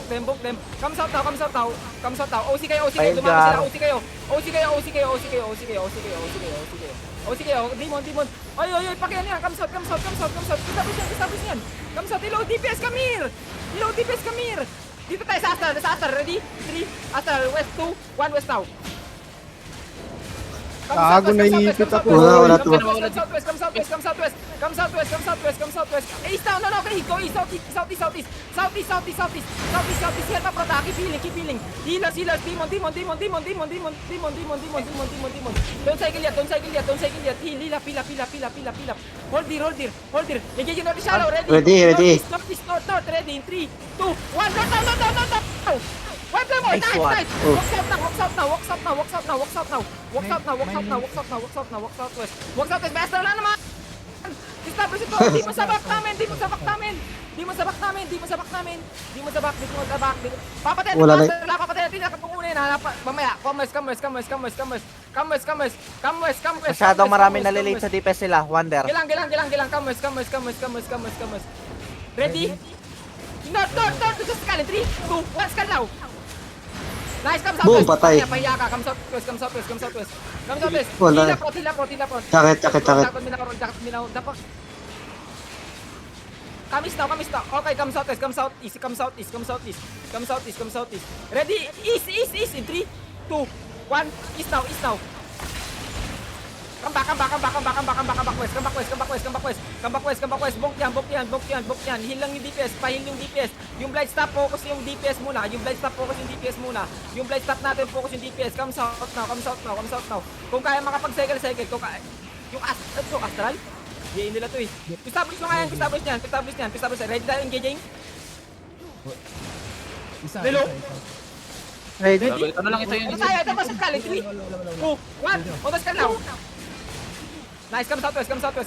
them. Come south now. OC kayo. Dumami sila, OC kayo. OC kayo. Demon. Oy, pakihan yan. Come south. Establish yan. Come south, reload DPS, come here. Dito tayo sa Astar. Ready? 3, Astar, west 2, 1 west now. Gago, naiipit ako. Wala to. Come southwest. East down, no, okay, go east, southeast. Help up, brother, keep healing. Healers, demon. Don't cycle yet. Heal up. Hold here. Engage in the shallow, Ready. North, ready, in 3, 2, 1, no. One play more, nice. Walks out west. Basta na naman. Establish ito. Di mo sabak namin. Papatay natin nakapungunin. Mamaya, come west. Masyadong marami nalilate sa DPS sila, Wonder. Gilang. Come west. Ready? North. Just scan in 3, 2, 1, scan now. Nice, come Boom, southwest. patay. Pahiya ka, come southwest. Wala. Hila pro. Jakit. Dapat. Kamis now. Okay, come southeast. Ready? East. In 3, 2, 1. East now. Come back west. Bonk yan. Heal lang yung DPS. Pahil yung DPS. Yung blind stop, focus yung DPS muna. Yung blind stop natin, focus yung DPS. Come south now. Kung kaya makapag-cycle. Yung Astral? Diyan nila to eh. Establish mo nga yan. Ready tayo engaging? Lelo? Ready. Ano lang ito yun? Ito tayo sa kali. 3, 2, 1. Otas ka now. Nice, come southwest. Nakaka-catch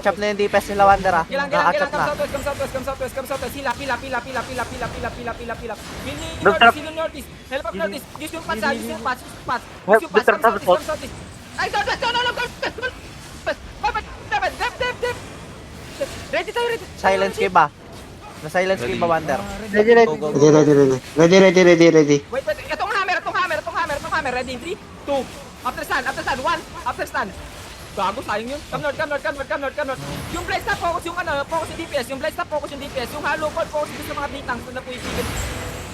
up na yung DPS nila, Wonder ah. Gilang, Nakaka-catch come na. southwest. Hila. Heal yung northeast. Help up northeast. Use yung pads. Come southeast. Ay, don't. Dep. Ready tayo. Silence kill ba? Na-silence kill ba, Wonder? Ready. Wait. Itong hammer. Ready, 3, 2. After stand. 1. After stand. Gago, sayang yun. Come north. Yung blade stop, focus yung DPS. Yung hollow ball, focus yung sa mga bitangs na napuipigil.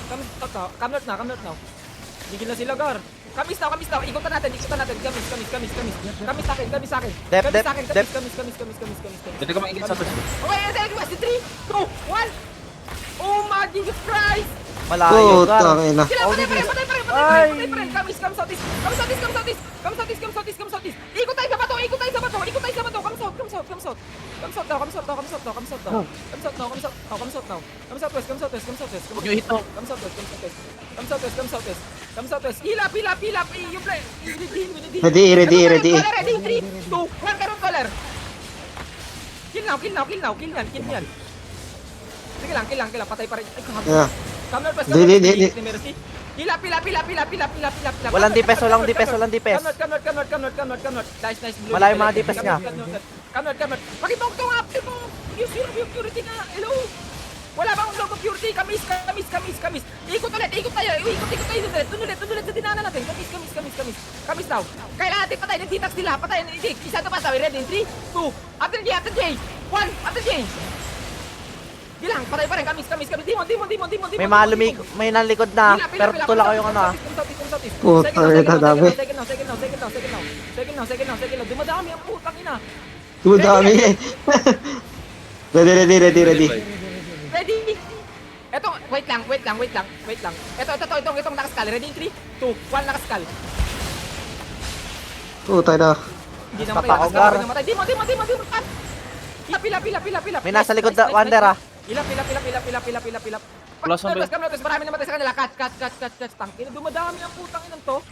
Come north now. Gigil na sila, Gar. Kamis now. Ikutan natin. Kamis sa akin. Dep. Pwede ka maingit sa push. Okay, west. 3, 2, 1. Oh my Jesus Christ! Malayo, Gar. Putang ina. Patay pa rin. Kamis, come southeast. Ikot tayo sa bato. Come south now. Come southwest. Huwag nyo hito. Come southwest. Heal up. Yung play. Ready. Ready. 3, 2, 1. Karon color. Kill yan. Sige lang. Patay pa rin. Ay, kahapon. Yeah. Come northwest. Di. Mercy. Hila. Walang DPS. Come north. Nice. Malayo mga DPS niya. Come north. Pakibok to nga. Yung zero purity nga. Hello. Wala bang logo purity? Kamis. Ikot tayo. Ikot tayo ulit sa dinaanan natin. Kamis daw. Kailangan natin patayin ng detox nila. Isa to pa sabi. Ready? 3, 2. After J. 1. After J. Gilang, patay pa rin. Kamis. Demon. May nalikod na. Pero tulak ko yung ano ah. Putang ina, dami. Second now. Dumadami ang putang ina. Dami. Ready. Ready? Eto, wait lang. Itong nakaskal. Ready? 3, 2, 1, nakaskal. Putay na. Hindi na Papako, matay. Gar. Demon. Pila. May nasa likod na, Wonder ah. Pila. Plus one, Come notice, marami namatay sa kanila. Catch. Tangina, dumadami ang putang inang to.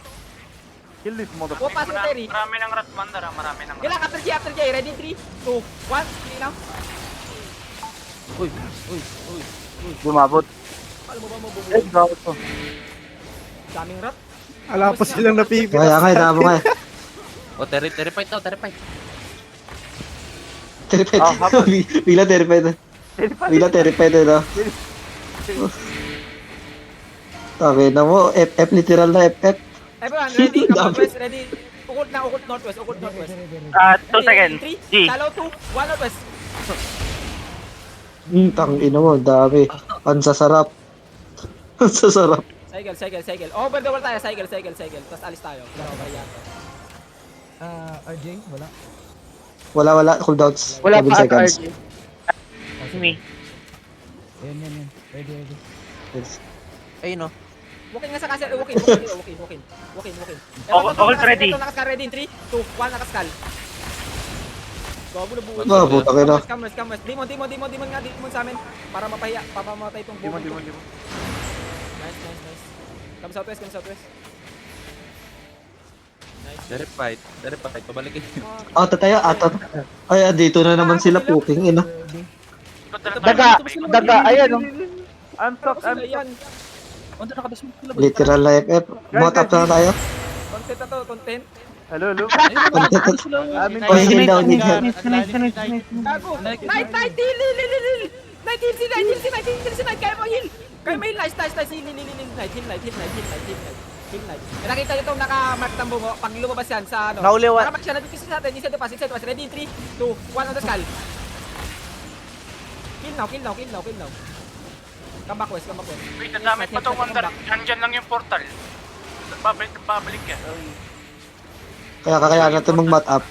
Kill this mother. O, pass yung Terry. Marami ng rat, Wonder. Marami ng rat. Gilang, after J. Ready? 3, 2, 1. Sige lang. Uy. Bumabot. Alam mo ba mabubuhay? Daming rat. Ala pa silang napipit. Kaya, damo kaya. O, terrified daw, terrified. Terrified. Bigla terrified. Bila terrified na. Tangin na mo, FF, literal na FF. Everyone, ready? Come Dami. northwest, ready? Ukot na, ukot northwest, ukot northwest. 2 seconds. 3, G. talo 2, 1 northwest. Tangin na mo, dami. Ang sasarap. Ang sasarap. Cycle. Over the wall tayo, cycle. Tapos alis tayo. Pero over yan. RJ, wala. Wala, cooldowns. Wala 7 pa seconds. RG. Me. Yan. Ready. Yes. Ayun o. Walking nga sa castle, walking. Ready. Ito nakaskal, ready in 3, 2, 1, nakaskal. Gago na buhay. Ah, puta kayo na. Cameras. Demon nga, demon sa amin. Para mapahiya, papamatay itong buhay. Nice. Come southwest. Direct fight. Pabalikin. Tayo, Ay, dito na naman sila puking, ina. Daga, ayan o. Tapos sila yan. Wanda nakadas mo sila. Literal na FF. Bot up na tayo. Content na to, content. Hello. Oy, heal down. Gago. Night, kaya mo heal. Nice. Heal night. Nakita nyo itong naka-mark ng bungo. Pag lumabas yan sa ano. Nahuli wa- Nakamark siya, nandito sa atin. Inside the pass. Ready in 3, 2, 1 on the skull. Kill now. Come back west. Wait, nadamay pa to, Wanda. Nandyan lang yung portal. Babalik yan. Kaya kakayanan natin mag-mat up.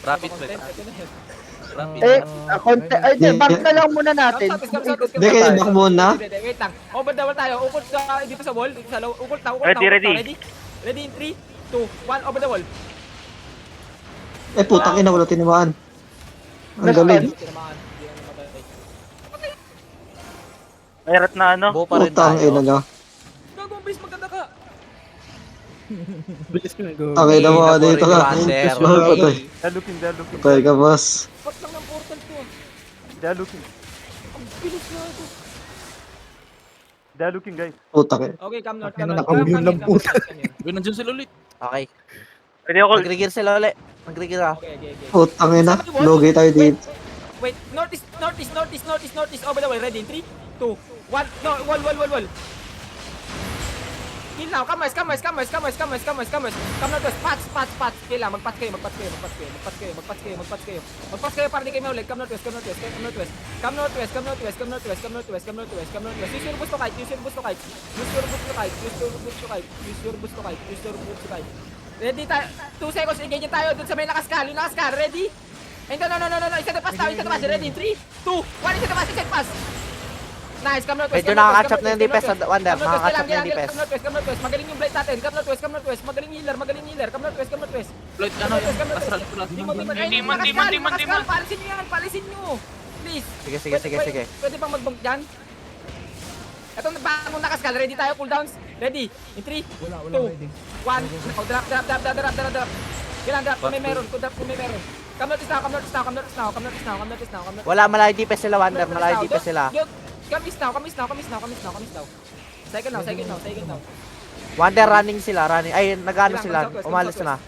Rapid Content, wait. ito na yan. back na lang muna natin. Hindi, kayo back muna. Wait lang. Over the wall tayo. Ukot sa, hindi pa sa wall. Dito sa low. Ukot na. Ready. Ready in 3, 2, 1. Over the wall. Putang ina, wala tinamaan. Ang galing. Tinamaan. Hindi na namatay. Mayroon na ano? Buo pa rin Putang ina tayo. na. Gago, ang bilis maganda ka. Tangin na mo, dito ka. Wander. Patay. Patay ka, boss. Pat lang ng portal to. Ang bilis na ako. Putang ina. Okay, come north. Naka-mute lang po. Uy, nandyan sila ulit. Okay. Pwede ako. Mag-regir sila ulit. Mag-regir ah. Okay. Putang ina. Logi tayo dito. Wait, northeast, over the wall. Ready in 3, 2, 1. No, wall. Kill now, come west. Come northwest. Patch. Kill lang, magpatch kayo. Magpatch kayo para di kayo maulit. Come northwest. Use your boost to kite. Use your boost to kite. Ready tayo. 2 seconds, engage tayo dun sa may nakaskal. Yung nakaskal, ready? No. Isa the pass. Ready in 3, 2, 1. Isa the pass. Nice, come northwest. Medyo nakaka-catch up na yung DPS, Wander. Nakaka-catch up na yung DPS. Come northwest. Magaling yung blade natin. Come northwest. Magaling healer. Come northwest. Floyd, ano? Astral pula. Demon. Palisin nyo. Please. Sige. Pwede bang mag-bump dyan? Ito na bagong nakaskal. Ready tayo, cooldowns. Ready. In 3, 2, 1. Drop. Kailan drop kung may meron. Come northeast now. Wala, malayo DPS sila, Wander. Malayo DPS sila. Come east now. Cycle now. Wander, running sila. Ay, nag-ano sila. Umalis na.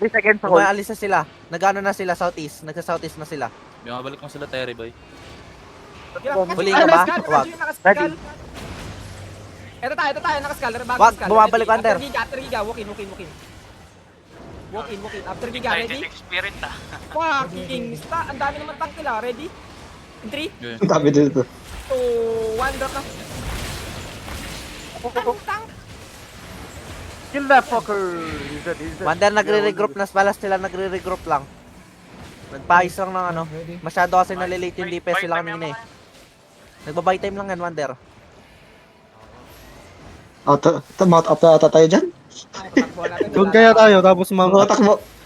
3 seconds Umalis na sila. Nag-ano na sila, southeast. Nagsa-southeast na sila. Yung mabalik mo sila, Terry boy. Huli ka ba? Wag. Ready. Ito tayo, nakaskal. Wag, bumabalik, Wander. After giga, walk in. Walk in. After giga, ready? Spirit ah. Fucking ang dami naman tank nila. Ready? In 3, Ang dami dito. 2, 1, drop na. Anong tank? Kill that fucker! Wander, nagre-regroup na. Balas sila, nagre-regroup lang. Nagpaayos lang ng ano. Masyado kasi nalilate yung DPS sila kanina eh. Nagbabay time lang yan, Wander. Mount up na ata tayo dyan. Doon kaya tayo, tapos mga...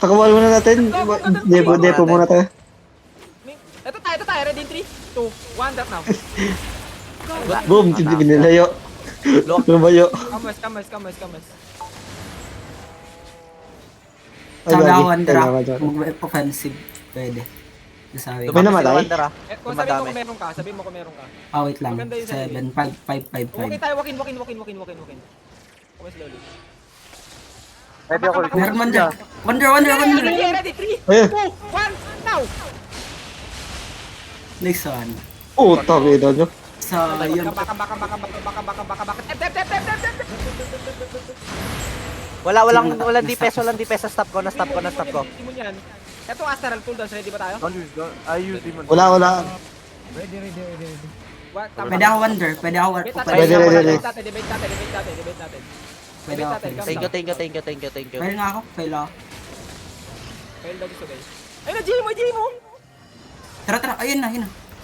Takbuhan muna natin. Depo muna tayo. Ito tayo. Ready in 3, 2, 1, drop now. Boom, hindi binilayo. Lumayo. Come west. Ay, Sabi gagi. ako, Wander, Kailangan dyan. mag-offensive. Pwede. Sabi ko. May namatay? Wander ah. Kung sabi mo kung meron ka, Wait lang. Maganda yun, 7, 5, 5, 5, Okay 5. tayo, walk in. Okay, slowly. Ready ako. Meron man dyan. Wander. Ready, 3, 2, Ayun. 1, now! Next one. Puta, bida nyo. Sayang. Baka. Tep. Walang DPS, stop ko. Demon yan. Ito, Astral cooldowns, ready ba tayo? I use demon. Wala. Ready. Pwede ako wonder. Pwede ako Debate natin, Ready. debate natin. Thank you. Pwede nga ako. Pwede ako. Fail daw gusto guys. Ayun na, Jay mo. Tara. Ayun na.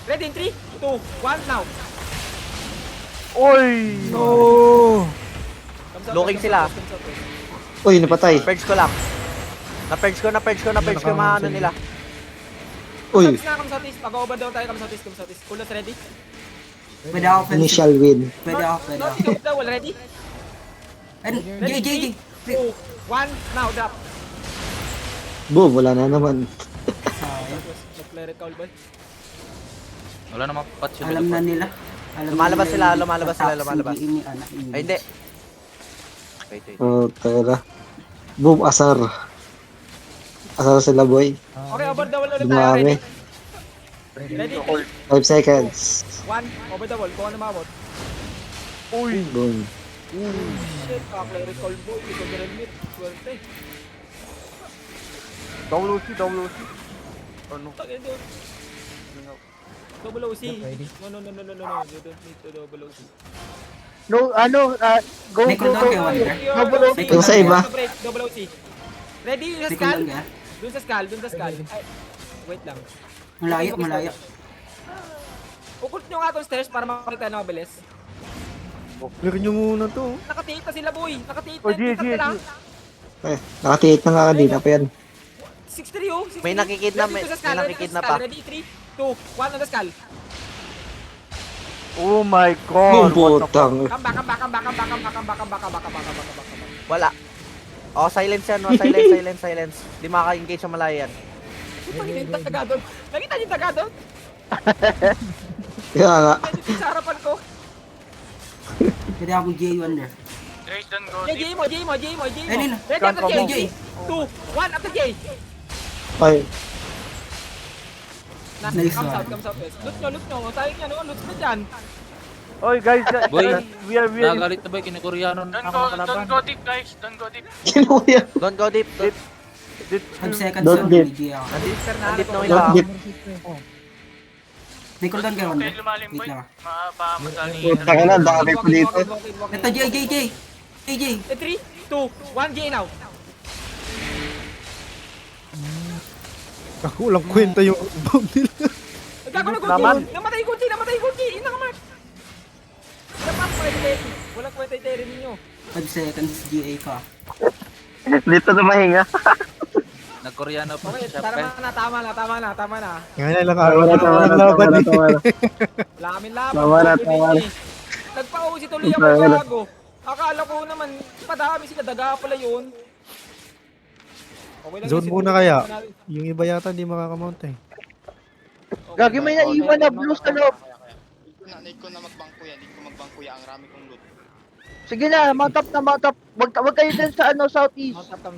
Ready in 3, 2, 1, now. Oy! Looking sila. Uy, napatay. Purge ko lang. Na-purge ko yung mga ano nila. Uy, Come southeast. Pag-over down tayo, come southeast. Coolers ready? Pwede ako. initial win. Pwede ako. North double ready? Ayun, J. 2, 1, now, drop. Boom, wala na naman. Sayang. Nag-clear call boy. Wala namang patch yun. Alam na nila. Lumalabas sila. Tapos hindi anak. Ay, hindi. Wait. Oh, tara. Boom, asar. Asar sila, boy. Okay, over the wall ulit tayo. Dumami. Ready? 5 seconds. 1, over the wall. Kung ano mabot. Boom. Shit, naka-clear call boy. Ito the meet. Swerte. Double OC. Ano? Tagay doon. Double OC. No. You don't need to double OC. No, go. May cooldown kayo, Wonder. Yung sa iba. Double OC. Ready? Yung sa May skull? cooldown ka? Dun sa skull. Ay, wait lang. Malayo. Ukult nyo nga itong stairs para makakita na mabilis. Clear nyo muna to. Nakatiit na sila boy. Nakatiit Oh, na. Kita G. lang. Nakatiit na nga kanina pa yan. 6-3 oh. 6-3. May nakikidnap, Ready to sa may skull, nakikidnap ready to sa pa. skull. Ready? 3, 2, 1 on the skull. Oh my Boom, god. putang. Come back. Wala. Silence yan. Silence. Di makaka-engage sa malayo yan. Nakita yung taga doon. Nakita yung taga doon. Kaya nga. Medyo sa harapan ko. Pwede ako J Wonder. Guys, don't go Jay deep. mo. Ayun na. Ready after J. Jay. 2, 1 after Jay. Ay, Nice Come one. south. Loot nyo. Sayang yan, loot na dyan. Oy guys, Boy, we are Nagalit na ba yung kinukoreano Don't ako go, ng kalaban? don't go deep, guys. Don't go deep. kinuya. Don't go deep. 5 seconds Don't lang. dip. May J ako. Nandip na Don't iba. dip. May cooldown kayo, Wonder. Okay, lumalim Wait boy. lang. Madali. Putang ina, dami po dito. Ito, J. 3, 2, 1 Jay now. Kakulang kwenta yung bomb nila. Nagkago na Naman. Gucci. Namatay Gucci. Yun na kamark. Dapat pwede. Walang kwenta yung terry ninyo. 5 seconds GA ka. Dito na mahinga. Nagkoreano pa Okay, siya. tama na. Ngayon lang araw na lang laban eh. Laban. Tama na. Nagpa-OC tuloy ako gago. Akala ko naman, padami sila, daga pala yun. Okay lang Zone yun, muna siguro. kaya. Yung iba yata hindi makakamount eh. Okay. Gagi, may naiwan na blue sa loob. Need ko na magbangko yan. Need ko magbangko yan. Ang rami kong loot. Sige na, mount up. Wag kayo din sa southeast. Mount up kami